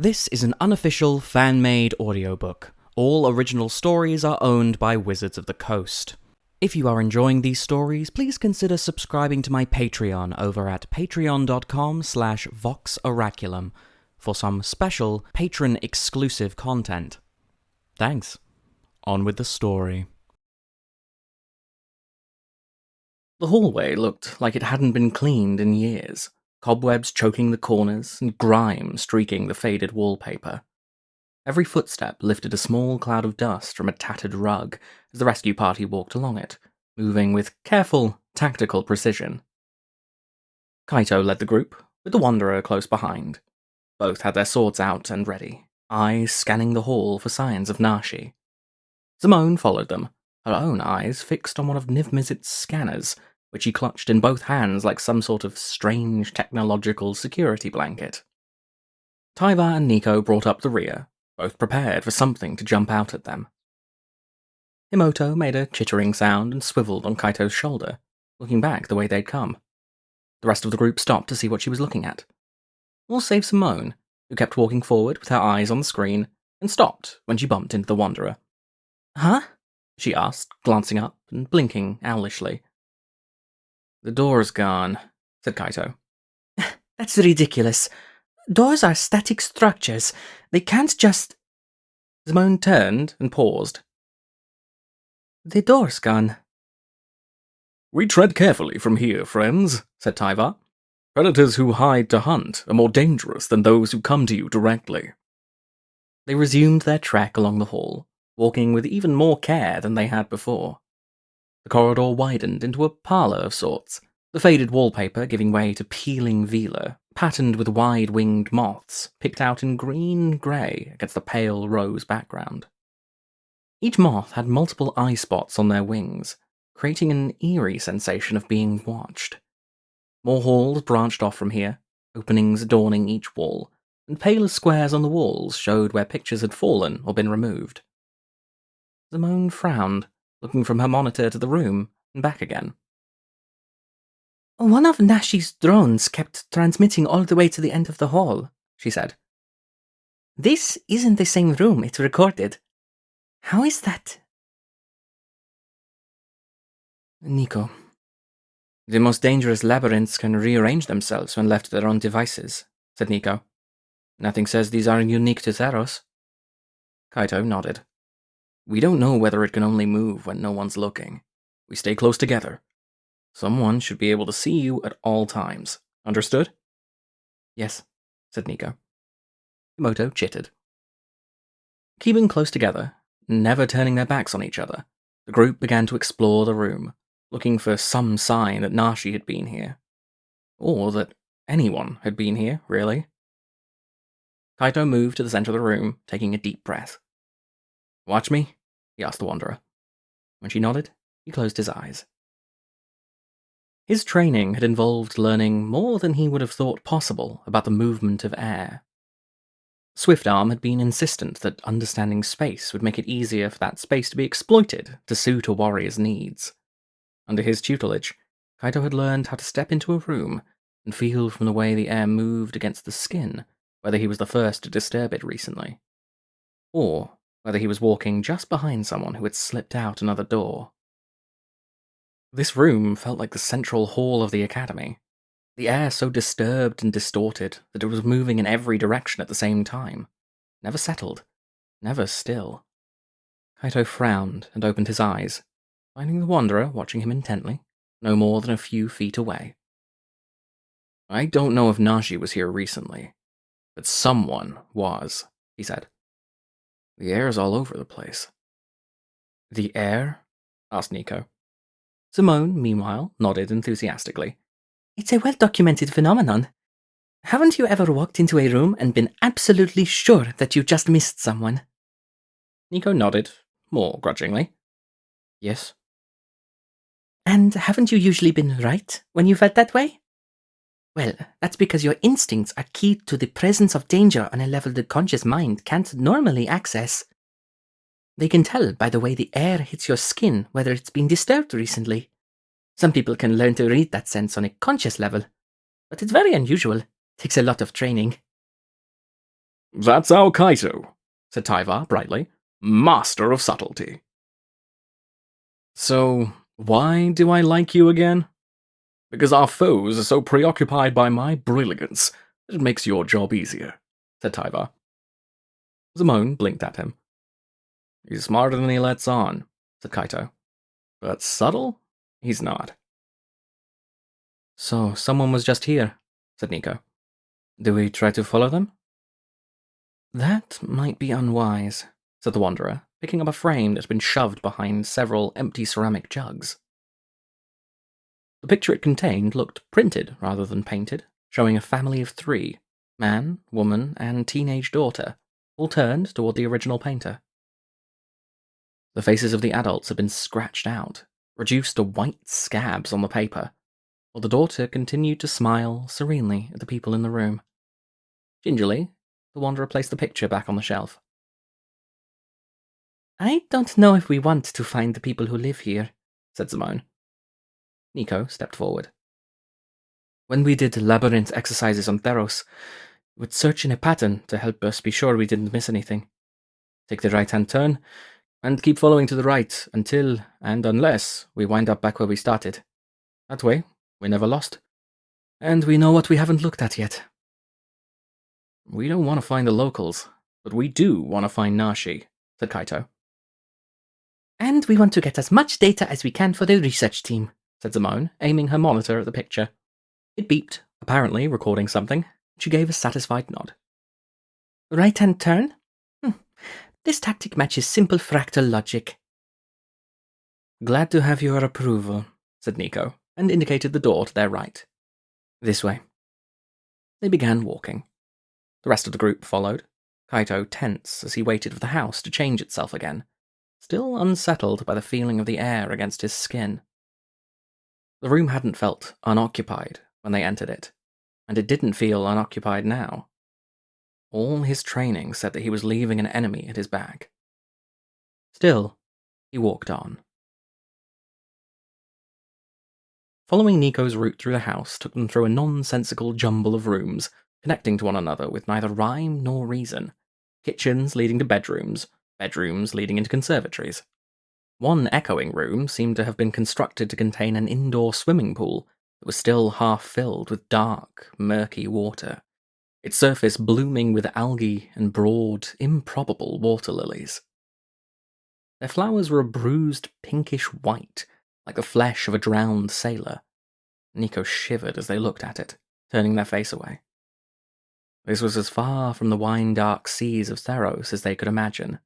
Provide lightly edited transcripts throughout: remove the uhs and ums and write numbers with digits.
This is an unofficial, fan-made audiobook. All original stories are owned by Wizards of the Coast. If you are enjoying these stories, please consider subscribing to my Patreon over at patreon.com/voxoraculum for some special patron-exclusive content. Thanks. On with the story. The hallway looked like it hadn't been cleaned in years. Cobwebs choking the corners, and grime streaking the faded wallpaper. Every footstep lifted a small cloud of dust from a tattered rug as the rescue party walked along it, moving with careful, tactical precision. Kaito led the group, with the Wanderer close behind. Both had their swords out and ready, eyes scanning the hall for signs of Nashi. Simone followed them, her own eyes fixed on one of Niv-Mizzet's scanners, which he clutched in both hands like some sort of strange technological security blanket. Taiva and Nico brought up the rear, both prepared for something to jump out at them. Himoto made a chittering sound and swiveled on Kaito's shoulder, looking back the way they'd come. The rest of the group stopped to see what she was looking at. All save Simone, who kept walking forward with her eyes on the screen, and stopped when she bumped into the Wanderer. "Huh?" she asked, glancing up and blinking owlishly. "The door's gone," said Kaito. "That's ridiculous. Doors are static structures. They can't just..." Simone turned and paused. "The door's gone." "We tread carefully from here, friends," said Taiva. "Predators who hide to hunt are more dangerous than those who come to you directly." They resumed their trek along the hall, walking with even more care than they had before. The corridor widened into a parlour of sorts, the faded wallpaper giving way to peeling vela, patterned with wide-winged moths, picked out in green-grey against the pale rose background. Each moth had multiple eye spots on their wings, creating an eerie sensation of being watched. More halls branched off from here, openings adorning each wall, and paler squares on the walls showed where pictures had fallen or been removed. Simone frowned, looking from her monitor to the room and back again. "One of Nashi's drones kept transmitting all the way to the end of the hall," she said. "This isn't the same room it recorded. How is that?" "Nico, the most dangerous labyrinths can rearrange themselves when left to their own devices," said Nico. "Nothing says these aren't unique to Theros." Kaito nodded. "We don't know whether it can only move when no one's looking. We stay close together. Someone should be able to see you at all times. Understood?" "Yes," said Nico. Himoto chittered. Keeping close together, never turning their backs on each other, the group began to explore the room, looking for some sign that Nashi had been here. Or that anyone had been here, really. Kaito moved to the center of the room, taking a deep breath. "Watch me?" he asked the Wanderer. When she nodded, he closed his eyes. His training had involved learning more than he would have thought possible about the movement of air. Swiftarm had been insistent that understanding space would make it easier for that space to be exploited to suit a warrior's needs. Under his tutelage, Kaito had learned how to step into a room and feel from the way the air moved against the skin whether he was the first to disturb it recently, or whether he was walking just behind someone who had slipped out another door. This room felt like the central hall of the academy, the air so disturbed and distorted that it was moving in every direction at the same time, never settled, never still. Kaito frowned and opened his eyes, finding the Wanderer watching him intently, no more than a few feet away. "I don't know if Nashi was here recently, but someone was," he said. "The air's all over the place." "The air?" asked Nico. Simone, meanwhile, nodded enthusiastically. "It's a well-documented phenomenon. Haven't you ever walked into a room and been absolutely sure that you just missed someone?" Nico nodded, more grudgingly. "Yes." "And haven't you usually been right when you felt that way? Well, that's because your instincts are keyed to the presence of danger on a level the conscious mind can't normally access. They can tell by the way the air hits your skin whether it's been disturbed recently. Some people can learn to read that sense on a conscious level, but it's very unusual. Takes a lot of training." That's our Kaito, said Tyvar brightly. Master of subtlety. So, why do I like you again? Because our foes are so preoccupied by my brilliance that it makes your job easier, said Tyvar. Simone blinked at him. He's smarter than he lets on, said Kaito. But subtle? He's not. So, someone was just here, said Nico. Do we try to follow them? That might be unwise, said the Wanderer, picking up a frame that had been shoved behind several empty ceramic jugs. The picture it contained looked printed rather than painted, showing a family of 3, man, woman, and teenage daughter, all turned toward the original painter. The faces of the adults had been scratched out, reduced to white scabs on the paper, while the daughter continued to smile serenely at the people in the room. Gingerly, the Wanderer placed the picture back on the shelf. I don't know if we want to find the people who live here, said Simone. Nico stepped forward. When we did labyrinth exercises on Theros, we would search in a pattern to help us be sure we didn't miss anything. Take the right-hand turn, and keep following to the right until and unless we wind up back where we started. That way, we're never lost. And we know what we haven't looked at yet. We don't want to find the locals, but we do want to find Nashi, said Kaito. And we want to get as much data as we can for the research team, said Simone, aiming her monitor at the picture. It beeped, apparently recording something. She gave a satisfied nod. Right-hand turn? This tactic matches simple fractal logic. Glad to have your approval, said Nico, and indicated the door to their right. This way. They began walking. The rest of the group followed, Kaito tense as he waited for the house to change itself again, still unsettled by the feeling of the air against his skin. The room hadn't felt unoccupied when they entered it, and it didn't feel unoccupied now. All his training said that he was leaving an enemy at his back. Still, he walked on. Following Nico's route through the house took them through a nonsensical jumble of rooms, connecting to one another with neither rhyme nor reason. Kitchens leading to bedrooms, bedrooms leading into conservatories. One echoing room seemed to have been constructed to contain an indoor swimming pool that was still half filled with dark, murky water, its surface blooming with algae and broad, improbable water lilies. Their flowers were a bruised pinkish white, like the flesh of a drowned sailor. Nico shivered as they looked at it, turning their face away. This was as far from the wine-dark seas of Theros as they could imagine.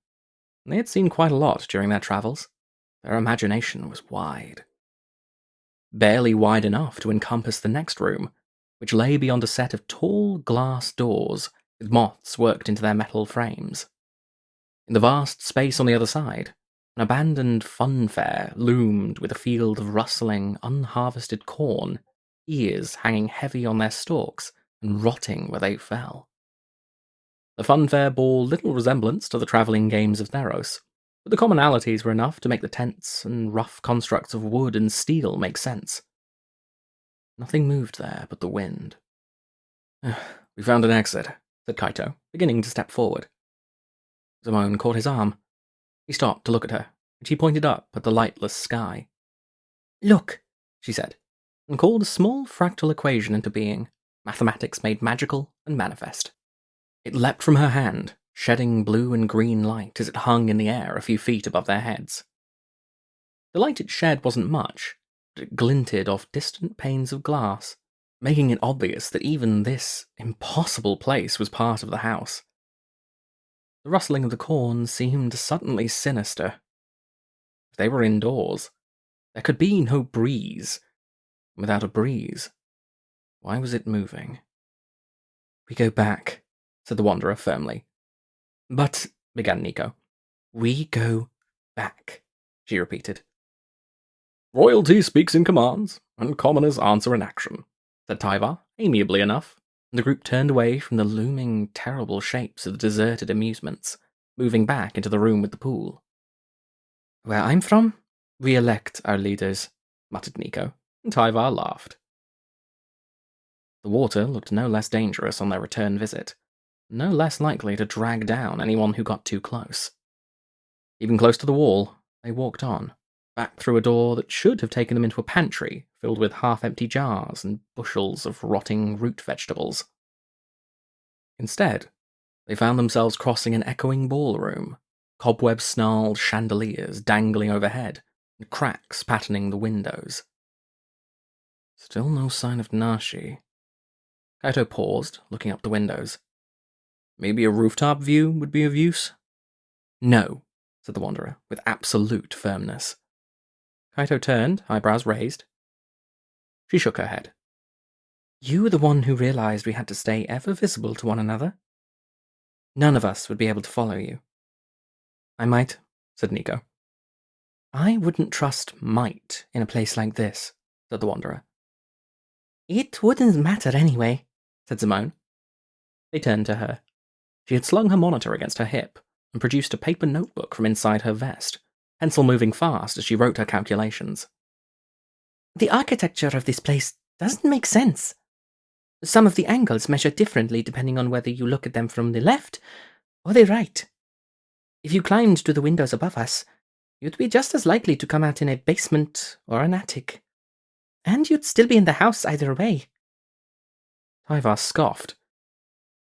They had seen quite a lot during their travels. Their imagination was wide. Barely wide enough to encompass the next room, which lay beyond a set of tall glass doors with moths worked into their metal frames. In the vast space on the other side, an abandoned fun fair loomed with a field of rustling, unharvested corn, ears hanging heavy on their stalks and rotting where they fell. The fun fair bore little resemblance to the travelling games of Theros, but the commonalities were enough to make the tents and rough constructs of wood and steel make sense. Nothing moved there but the wind. We found an exit, said Kaito, beginning to step forward. Simone caught his arm. He stopped to look at her, and she pointed up at the lightless sky. Look, she said, and called a small fractal equation into being, mathematics made magical and manifest. It leapt from her hand, shedding blue and green light as it hung in the air a few feet above their heads. The light it shed wasn't much, but it glinted off distant panes of glass, making it obvious that even this impossible place was part of the house. The rustling of the corn seemed suddenly sinister. If they were indoors, there could be no breeze. Without a breeze, why was it moving? We go back, said the Wanderer firmly. But, began Nico. We go back, she repeated. Royalty speaks in commands, and commoners answer in action, said Tyvar, amiably enough, and the group turned away from the looming, terrible shapes of the deserted amusements, moving back into the room with the pool. Where I'm from, we elect our leaders, muttered Nico, and Tyvar laughed. The water looked no less dangerous on their return visit, no less likely to drag down anyone who got too close. Even close to the wall, they walked on, back through a door that should have taken them into a pantry filled with half-empty jars and bushels of rotting root vegetables. Instead, they found themselves crossing an echoing ballroom, cobweb-snarled chandeliers dangling overhead, and cracks patterning the windows. Still no sign of Nashi. Kaito paused, looking up the windows. Maybe a rooftop view would be of use? No, said the Wanderer, with absolute firmness. Kaito turned, eyebrows raised. She shook her head. You were the one who realized we had to stay ever visible to one another. None of us would be able to follow you. I might, said Nico. I wouldn't trust might in a place like this, said the Wanderer. It wouldn't matter anyway, said Simone. They turned to her. She had slung her monitor against her hip and produced a paper notebook from inside her vest, pencil moving fast as she wrote her calculations. The architecture of this place doesn't make sense. Some of the angles measure differently depending on whether you look at them from the left or the right. If you climbed to the windows above us, you'd be just as likely to come out in a basement or an attic. And you'd still be in the house either way. Tyvar scoffed.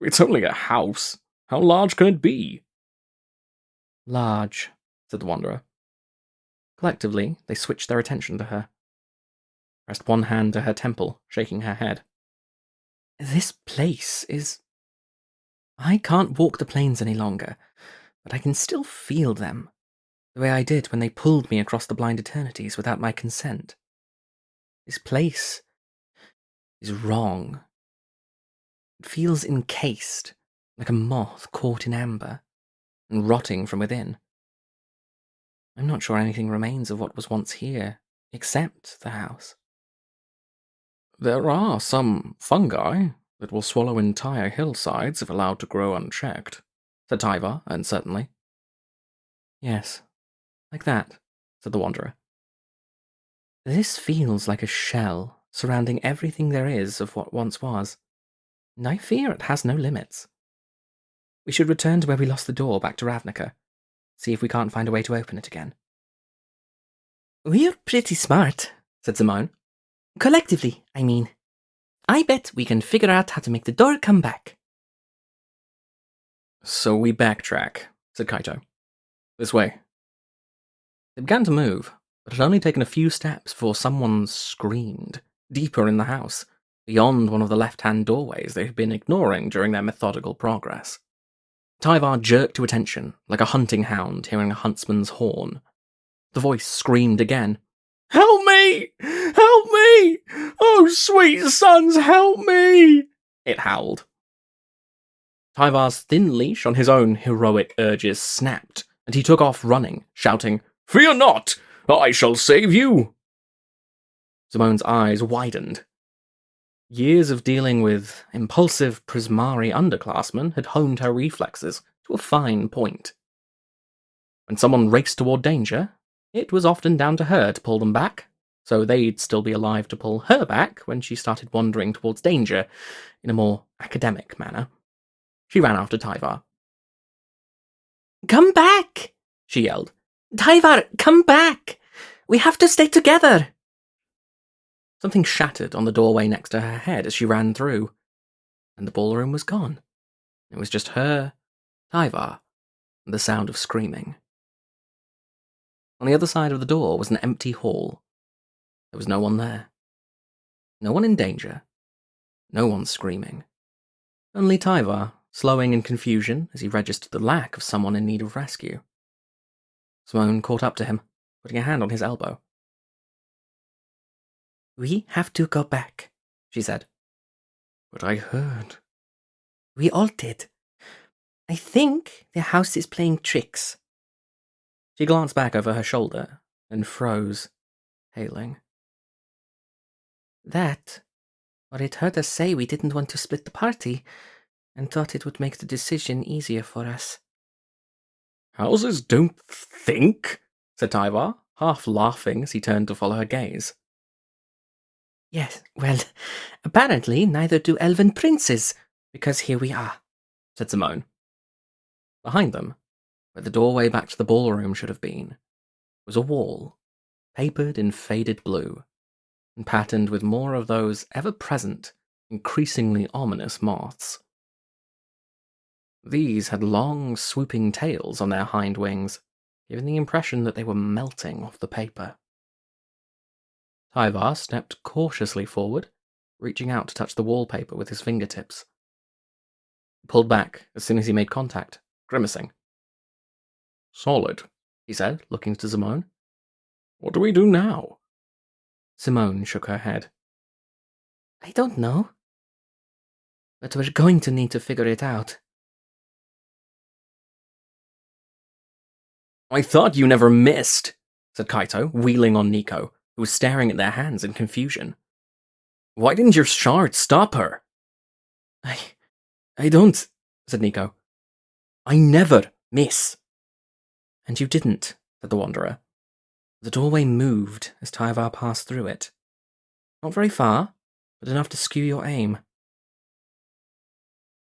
It's only a house. How large can it be? Large, said the Wanderer. Collectively, they switched their attention to her. Pressed one hand to her temple, shaking her head. This place is... I can't walk the plains any longer, but I can still feel them, the way I did when they pulled me across the blind eternities without my consent. This place is wrong. It feels encased, like a moth caught in amber, and rotting from within. I'm not sure anything remains of what was once here, except the house. There are some fungi that will swallow entire hillsides if allowed to grow unchecked, said Tyvar, uncertainly. Yes, like that, said the Wanderer. This feels like a shell surrounding everything there is of what once was, and I fear it has no limits. We should return to where we lost the door back to Ravnica, see if we can't find a way to open it again. We're pretty smart, said Simone. Collectively, I mean. I bet we can figure out how to make the door come back. So we backtrack, said Kaito. This way. They began to move, but had only taken a few steps before someone screamed, deeper in the house, beyond one of the left-hand doorways they had been ignoring during their methodical progress. Tyvar jerked to attention, like a hunting hound hearing a huntsman's horn. The voice screamed again. Help me! Help me! Oh, sweet sons, help me! It howled. Tyvar's thin leash on his own heroic urges snapped, and he took off running, shouting, Fear not! I shall save you! Simone's eyes widened. Years of dealing with impulsive Prismari underclassmen had honed her reflexes to a fine point. When someone raced toward danger, it was often down to her to pull them back, so they'd still be alive to pull her back when she started wandering towards danger in a more academic manner. She ran after Tyvar. Come back! She yelled. Tyvar, come back! We have to stay together! Something shattered on the doorway next to her head as she ran through, and the ballroom was gone. It was just her, Tyvar, and the sound of screaming. On the other side of the door was an empty hall. There was no one there. No one in danger. No one screaming. Only Tyvar, slowing in confusion as he registered the lack of someone in need of rescue. Simone caught up to him, putting a hand on his elbow. We have to go back, she said. But I heard. We all did. I think the house is playing tricks. She glanced back over her shoulder and froze, paling. That, or it heard us say we didn't want to split the party, and thought it would make the decision easier for us. Houses don't think, said Tyvar, half laughing as he turned to follow her gaze. Yes, well, apparently neither do elven princes, because here we are, said Simone. Behind them, where the doorway back to the ballroom should have been, was a wall, papered in faded blue, and patterned with more of those ever-present, increasingly ominous moths. These had long, swooping tails on their hind wings, giving the impression that they were melting off the paper. Tyvar stepped cautiously forward, reaching out to touch the wallpaper with his fingertips. He pulled back as soon as he made contact, grimacing. "Solid," he said, looking to Simone. "What do we do now?" Simone shook her head. I don't know. But we're going to need to figure it out. "I thought you never missed," said Kaito, wheeling on Nico, who was staring at their hands in confusion. "Why didn't your shard stop her?" I don't, said Nico. "I never miss." And you didn't, said the Wanderer. The doorway moved as Tyvar passed through it. Not very far, but enough to skew your aim.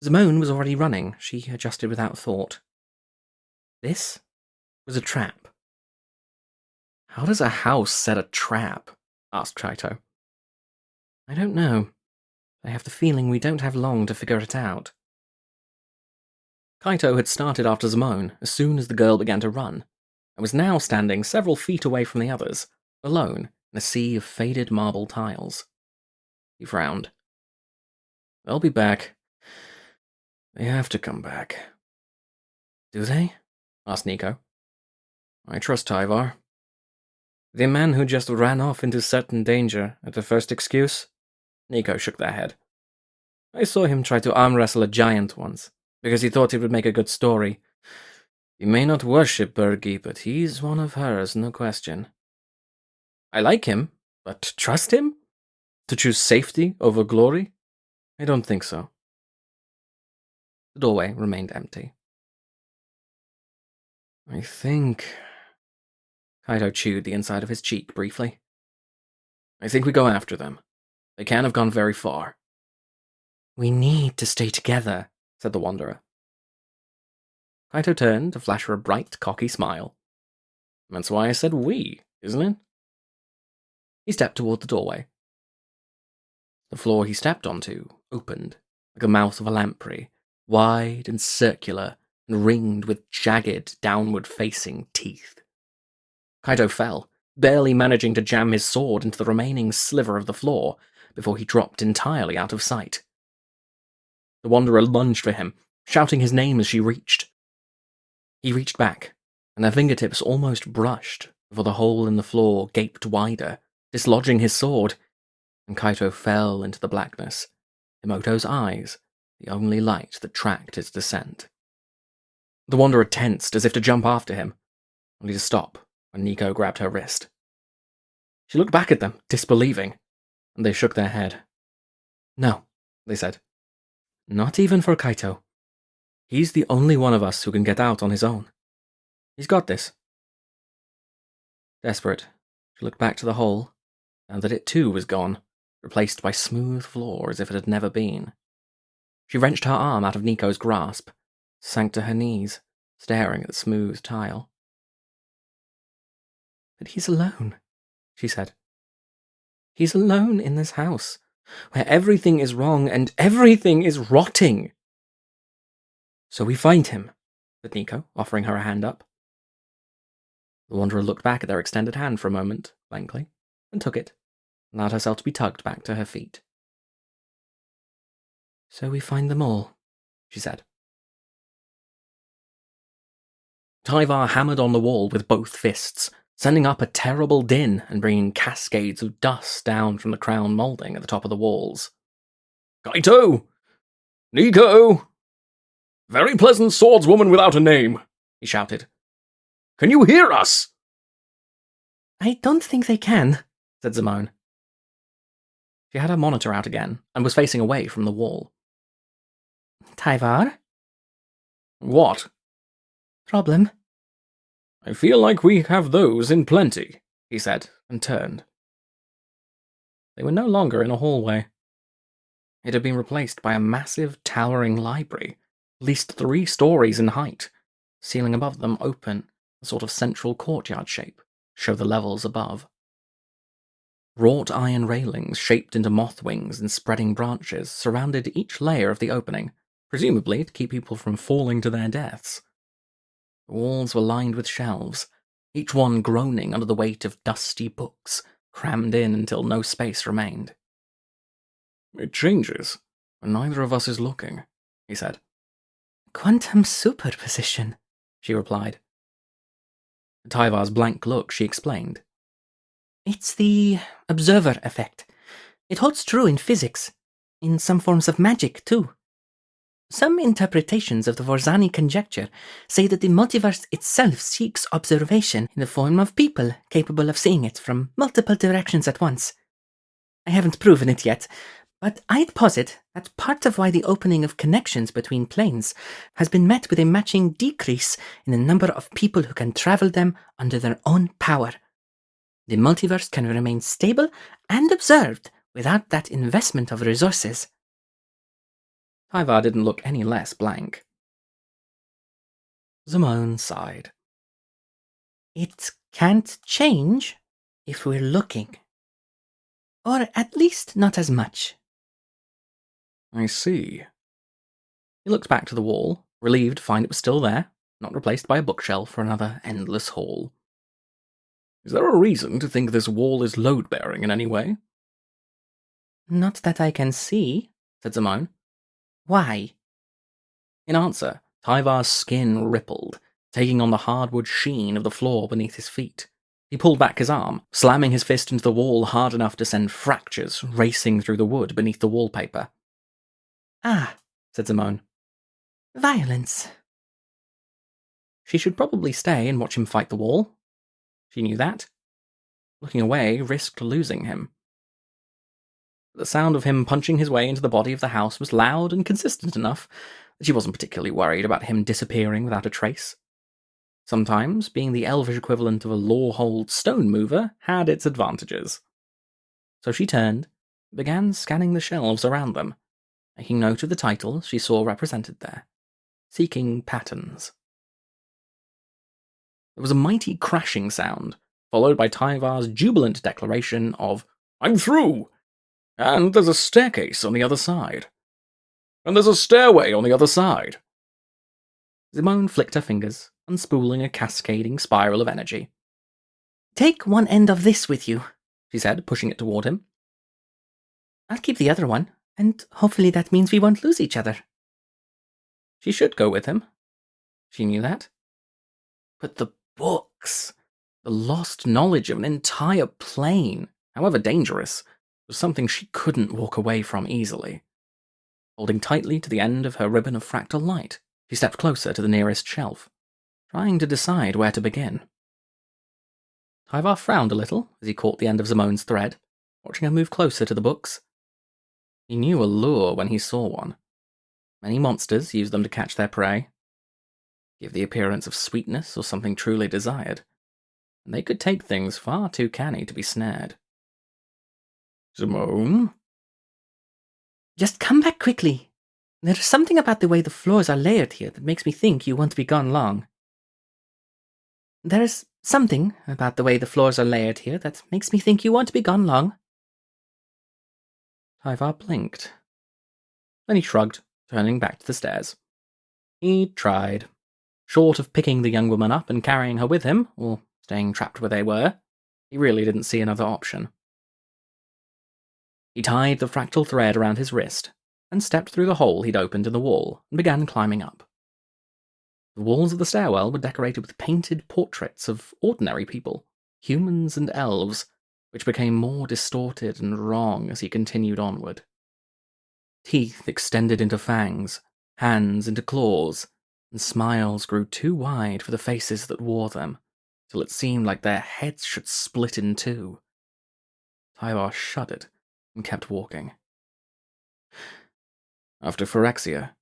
Simone was already running. She adjusted without thought. This was a trap. "How does a house set a trap?" asked Kaito. I don't know. I have the feeling we don't have long to figure it out. Kaito had started after Simone as soon as the girl began to run, and was now standing several feet away from the others, alone in a sea of faded marble tiles. He frowned. "They'll be back. They have to come back." Do they? Asked Nico. "I trust Tyvar." The man who just ran off into certain danger at the first excuse? Nico shook their head. I saw him try to arm wrestle a giant once, because he thought it would make a good story. He may not worship Bergie, but he's one of hers, no question. I like him, but trust him? To choose safety over glory? I don't think so. The doorway remained empty. I think... Kaito chewed the inside of his cheek briefly. I think we go after them. They can't have gone very far. We need to stay together, said the Wanderer. Kaito turned to flash her a bright, cocky smile. That's why I said we, isn't it? He stepped toward the doorway. The floor he stepped onto opened, like the mouth of a lamprey, wide and circular, and ringed with jagged, downward-facing teeth. Kaito fell, barely managing to jam his sword into the remaining sliver of the floor before he dropped entirely out of sight. The Wanderer lunged for him, shouting his name as she reached. He reached back, and their fingertips almost brushed before the hole in the floor gaped wider, dislodging his sword, and Kaito fell into the blackness, Emoto's eyes the only light that tracked his descent. The Wanderer tensed as if to jump after him, only to stop when Nico grabbed her wrist. She looked back at them, disbelieving, and they shook their head. No, they said. Not even for Kaito. He's the only one of us who can get out on his own. He's got this. Desperate, she looked back to the hole, and that it too was gone, replaced by smooth floor as if it had never been. She wrenched her arm out of Nico's grasp, sank to her knees, staring at the smooth tile. But he's alone, she said. He's alone in this house, where everything is wrong and everything is rotting. So we find him, said Nico, offering her a hand up. The Wanderer looked back at their extended hand for a moment, blankly, and took it, and allowed herself to be tugged back to her feet. So we find them all, she said. Tyvar hammered on the wall with both fists, sending up a terrible din and bringing cascades of dust down from the crown moulding at the top of the walls. "Kaito! Nico! Very pleasant swordswoman without a name," he shouted. "Can you hear us?" I don't think they can, said Simone. She had her monitor out again and was facing away from the wall. Tyvar? "What?" Problem? "I feel like we have those in plenty," he said, and turned. They were no longer in a hallway. It had been replaced by a massive, towering library, at least 3 stories in height. Ceiling above them open, a sort of central courtyard shape, show the levels above. Wrought iron railings shaped into moth wings and spreading branches surrounded each layer of the opening, presumably to keep people from falling to their deaths. The walls were lined with shelves, each one groaning under the weight of dusty books, crammed in until no space remained. "It changes when neither of us is looking," he said. Quantum superposition, she replied. At Tyvar's blank look, she explained. It's the observer effect. It holds true in physics, in some forms of magic, too. Some interpretations of the Vorzani conjecture say that the multiverse itself seeks observation in the form of people capable of seeing it from multiple directions at once. I haven't proven it yet, but I'd posit that part of why the opening of connections between planes has been met with a matching decrease in the number of people who can travel them under their own power. The multiverse can remain stable and observed without that investment of resources. Tyvar didn't look any less blank. Simone sighed. It can't change if we're looking. Or at least not as much. I see. He looked back to the wall, relieved to find it was still there, not replaced by a bookshelf for another endless hall. Is there a reason to think this wall is load-bearing in any way? Not that I can see, said Simone. Why? In answer, Tyvar's skin rippled, taking on the hardwood sheen of the floor beneath his feet. He pulled back his arm, slamming his fist into the wall hard enough to send fractures racing through the wood beneath the wallpaper. Ah, said Simone. Violence. She should probably stay and watch him fight the wall. She knew that. Looking away risked losing him. The sound of him punching his way into the body of the house was loud and consistent enough that she wasn't particularly worried about him disappearing without a trace. Sometimes, being the elvish equivalent of a law-hold stone mover had its advantages. So she turned, and began scanning the shelves around them, making note of the titles she saw represented there, seeking patterns. There was a mighty crashing sound, followed by Tyvar's jubilant declaration of, "I'm through! And there's a staircase on the other side. And there's a stairway on the other side." Simone flicked her fingers, unspooling a cascading spiral of energy. Take one end of this with you, she said, pushing it toward him. I'll keep the other one, and hopefully that means we won't lose each other. She should go with him. She knew that. But the books, the lost knowledge of an entire plane, however dangerous, was something she couldn't walk away from easily. Holding tightly to the end of her ribbon of fractal light, she stepped closer to the nearest shelf, trying to decide where to begin. Tyvar frowned a little as he caught the end of Simone's thread, watching her move closer to the books. He knew a lure when he saw one. Many monsters use them to catch their prey, give the appearance of sweetness or something truly desired, and they could take things far too canny to be snared. Simone? Just come back quickly. There's something about the way the floors are layered here that makes me think you won't be gone long. There's something about the way the floors are layered here that makes me think you won't be gone long. Tyvar blinked. Then he shrugged, turning back to the stairs. He tried. Short of picking the young woman up and carrying her with him, or staying trapped where they were, he really didn't see another option. He tied the fractal thread around his wrist, and stepped through the hole he'd opened in the wall and began climbing up. The walls of the stairwell were decorated with painted portraits of ordinary people, humans and elves, which became more distorted and wrong as he continued onward. Teeth extended into fangs, hands into claws, and smiles grew too wide for the faces that wore them, till it seemed like their heads should split in two. Tyvar shuddered and kept walking. After phyrexia,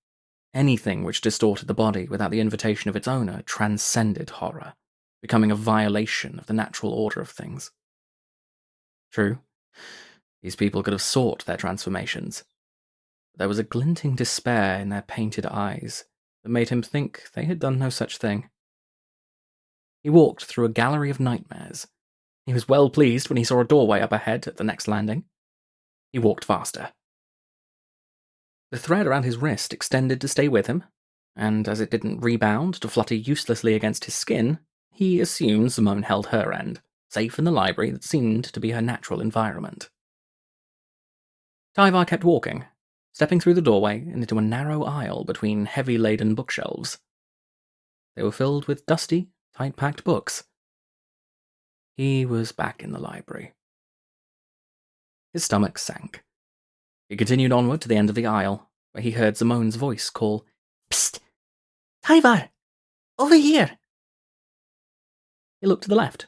anything which distorted the body without the invitation of its owner transcended horror, becoming a violation of the natural order of things. True, these people could have sought their transformations, but there was a glinting despair in their painted eyes, that made him think they had done no such thing. He walked through a gallery of nightmares. He was well pleased when he saw a doorway up ahead at the next landing. He walked faster. The thread around his wrist extended to stay with him, and as it didn't rebound to flutter uselessly against his skin, he assumed Simone held her end, safe in the library that seemed to be her natural environment. Tyvar kept walking, stepping through the doorway and into a narrow aisle between heavy-laden bookshelves. They were filled with dusty, tight-packed books. He was back in the library. His stomach sank. He continued onward to the end of the aisle, where he heard Simone's voice call, "Psst! Tyvar! Over here!" He looked to the left.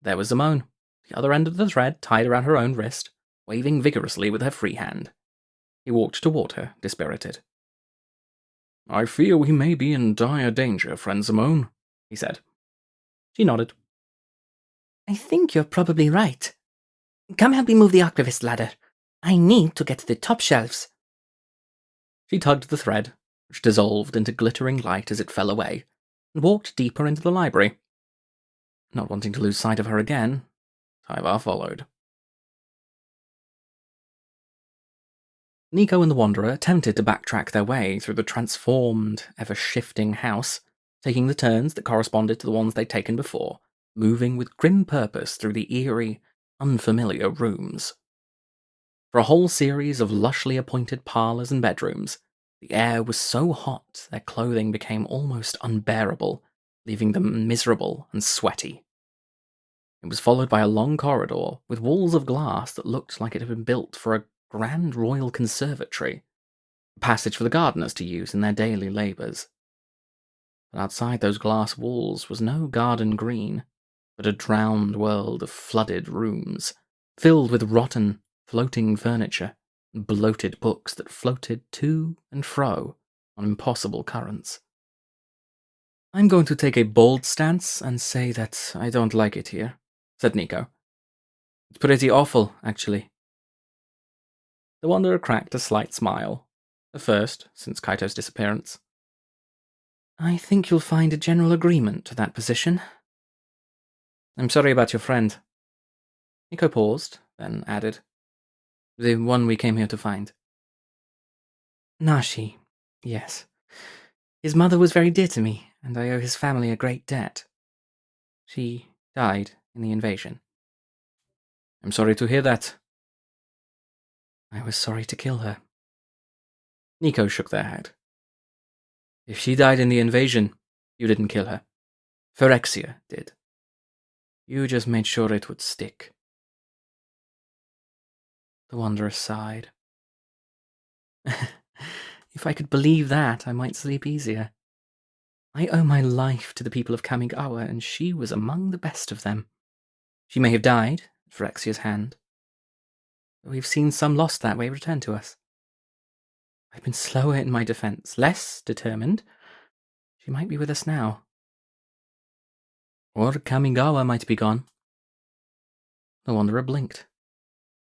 There was Simone, the other end of the thread tied around her own wrist, waving vigorously with her free hand. He walked toward her, dispirited. "I fear we may be in dire danger, friend Simone," he said. She nodded. "I think you're probably right. Come help me move the archivist ladder. I need to get to the top shelves." She tugged the thread, which dissolved into glittering light as it fell away, and walked deeper into the library. Not wanting to lose sight of her again, Tyvar followed. Nico and the Wanderer attempted to backtrack their way through the transformed, ever-shifting house, taking the turns that corresponded to the ones they'd taken before, moving with grim purpose through the eerie, unfamiliar rooms. For a whole series of lushly appointed parlours and bedrooms, the air was so hot their clothing became almost unbearable, leaving them miserable and sweaty. It was followed by a long corridor with walls of glass that looked like it had been built for a grand royal conservatory, a passage for the gardeners to use in their daily labours. But outside those glass walls was no garden green, but a drowned world of flooded rooms, filled with rotten, floating furniture and bloated books that floated to and fro on impossible currents. "I'm going to take a bold stance and say that I don't like it here," said Nico. "It's pretty awful, actually." The Wanderer cracked a slight smile, the first since Kaito's disappearance. "I think you'll find a general agreement to that position. I'm sorry about your friend." Nico paused, then added, "The one we came here to find." "Nashi, yes. His mother was very dear to me, and I owe his family a great debt. She died in the invasion." "I'm sorry to hear that." "I was sorry to kill her." Nico shook their head. "If she died in the invasion, you didn't kill her. Phyrexia did. You just made sure it would stick." The Wanderer sighed. "If I could believe that, I might sleep easier. I owe my life to the people of Kamigawa, and she was among the best of them. She may have died at Phyrexia's hand, but we've seen some lost that way return to us. I've been slower in my defense, less determined. She might be with us now. Or Kamigawa might be gone." The Wanderer blinked.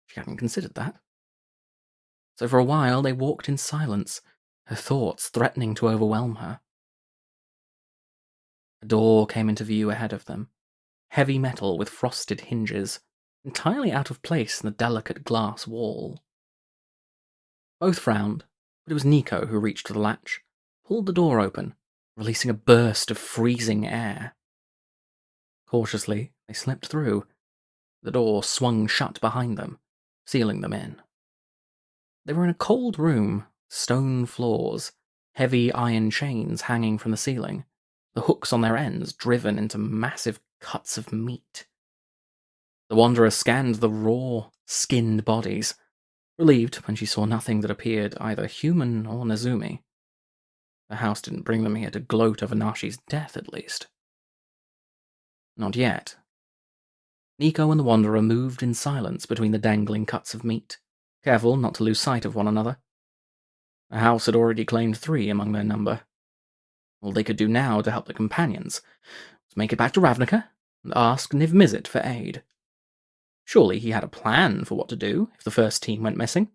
She hadn't considered that. So for a while they walked in silence, her thoughts threatening to overwhelm her. A door came into view ahead of them, heavy metal with frosted hinges, entirely out of place in the delicate glass wall. Both frowned, but it was Nico who reached for the latch, pulled the door open, releasing a burst of freezing air. Cautiously, they slipped through. The door swung shut behind them, sealing them in. They were in a cold room, stone floors, heavy iron chains hanging from the ceiling, the hooks on their ends driven into massive cuts of meat. The Wanderer scanned the raw, skinned bodies, relieved when she saw nothing that appeared either human or Nezumi. The house didn't bring them here to gloat over Nashi's death, at least. Not yet. Nico and the Wanderer moved in silence between the dangling cuts of meat, careful not to lose sight of one another. The house had already claimed 3 among their number. All they could do now to help their companions was make it back to Ravnica and ask Niv Mizzet for aid. Surely he had a plan for what to do if the first team went missing.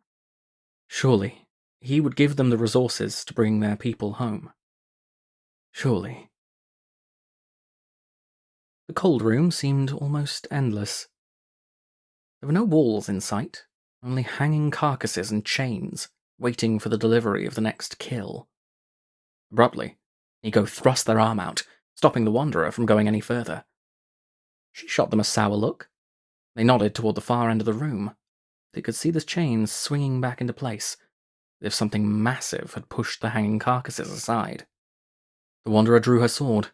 Surely he would give them the resources to bring their people home. Surely. The cold room seemed almost endless. There were no walls in sight, only hanging carcasses and chains, waiting for the delivery of the next kill. Abruptly, Nico thrust their arm out, stopping the Wanderer from going any further. She shot them a sour look. They nodded toward the far end of the room. They could see the chains swinging back into place, as if something massive had pushed the hanging carcasses aside. The Wanderer drew her sword,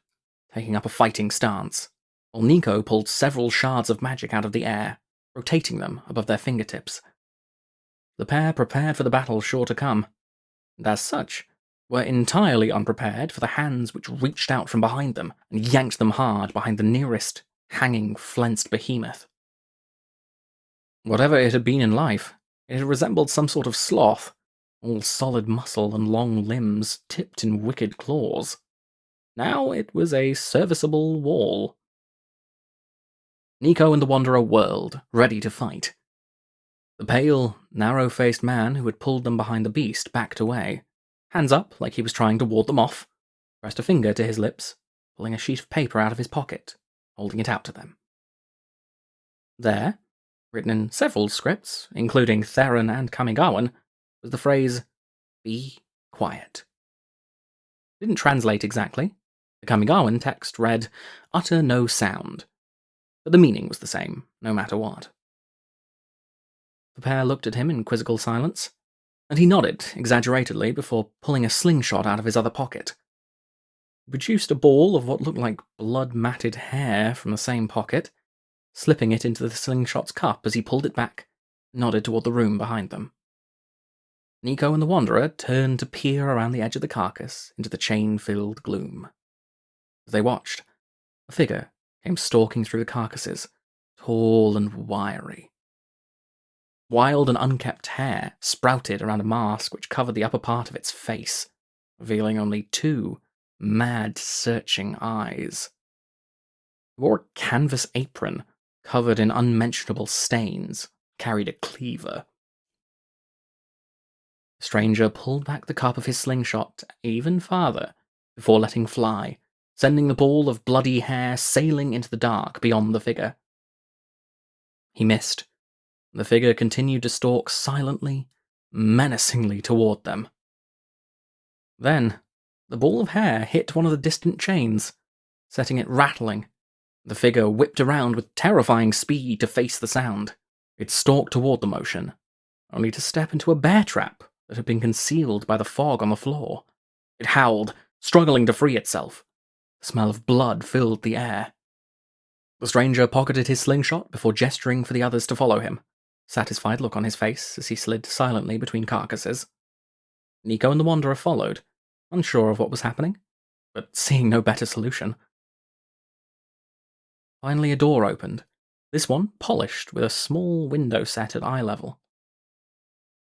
taking up a fighting stance, while Nico pulled several shards of magic out of the air, rotating them above their fingertips. The pair prepared for the battle sure to come, and as such, were entirely unprepared for the hands which reached out from behind them and yanked them hard behind the nearest, hanging, flensed behemoth. Whatever it had been in life, it had resembled some sort of sloth, all solid muscle and long limbs tipped in wicked claws. Now it was a serviceable wall. Nico and the Wanderer whirled, ready to fight. The pale, narrow-faced man who had pulled them behind the beast backed away, hands up like he was trying to ward them off, pressed a finger to his lips, pulling a sheet of paper out of his pocket, holding it out to them. There, written in several scripts, including Theron and Kamigawan, was the phrase, "Be quiet." It didn't translate exactly. The Kamigawan text read, "Utter no sound," but the meaning was the same, no matter what. The pair looked at him in quizzical silence, and he nodded exaggeratedly before pulling a slingshot out of his other pocket. He produced a ball of what looked like blood-matted hair from the same pocket, slipping it into the slingshot's cup as he pulled it back, and nodded toward the room behind them. Nico and the Wanderer turned to peer around the edge of the carcass into the chain-filled gloom. As they watched, a figure came stalking through the carcasses, tall and wiry. Wild and unkempt hair sprouted around a mask which covered the upper part of its face, revealing only two mad, searching eyes. He wore a canvas apron covered in unmentionable stains, carried a cleaver. The stranger pulled back the cup of his slingshot even farther before letting fly, sending the ball of bloody hair sailing into the dark beyond the figure. He missed. The figure continued to stalk silently, menacingly toward them. Then, the ball of hair hit one of the distant chains, setting it rattling. The figure whipped around with terrifying speed to face the sound. It stalked toward the motion, only to step into a bear trap that had been concealed by the fog on the floor. It howled, struggling to free itself. The smell of blood filled the air. The stranger pocketed his slingshot before gesturing for the others to follow him, satisfied look on his face as he slid silently between carcasses. Nico and the Wanderer followed, unsure of what was happening, but seeing no better solution. Finally a door opened, this one polished with a small window set at eye level.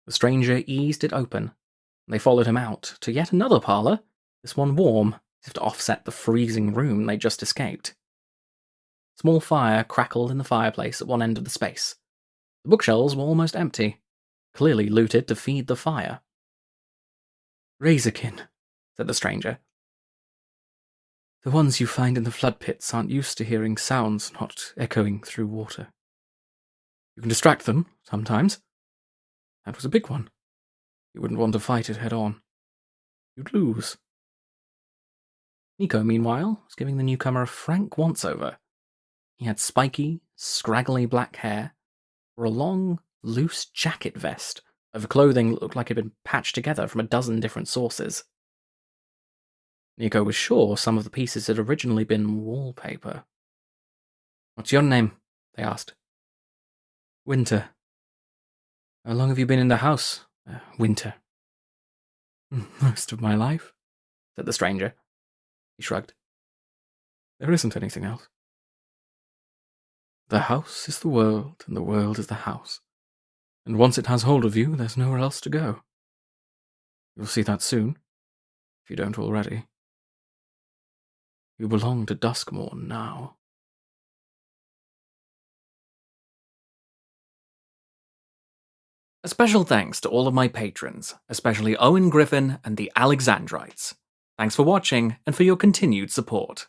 The stranger eased it open, and they followed him out to yet another parlour, this one warm, as if to offset the freezing room they'd just escaped. A small fire crackled in the fireplace at one end of the space. The bookshelves were almost empty, clearly looted to feed the fire. "Razorkin," said the stranger. "The ones you find in the flood pits aren't used to hearing sounds not echoing through water. You can distract them, sometimes. That was a big one. You wouldn't want to fight it head-on. You'd lose." Nico, meanwhile, was giving the newcomer a frank once-over. He had spiky, scraggly black hair, wore a long, loose jacket vest over clothing that looked like it had been patched together from a dozen different sources. Nico was sure some of the pieces had originally been wallpaper. "What's your name?" they asked. "Winter." "How long have you been in the house, Winter?" "Most of my life," said the stranger. He shrugged. "There isn't anything else. The house is the world, and the world is the house. And once it has hold of you, there's nowhere else to go. You'll see that soon, if you don't already. You belong to Duskmourn now." A special thanks to all of my patrons, especially Owen Griffin and the Alexandrites. Thanks for watching and for your continued support.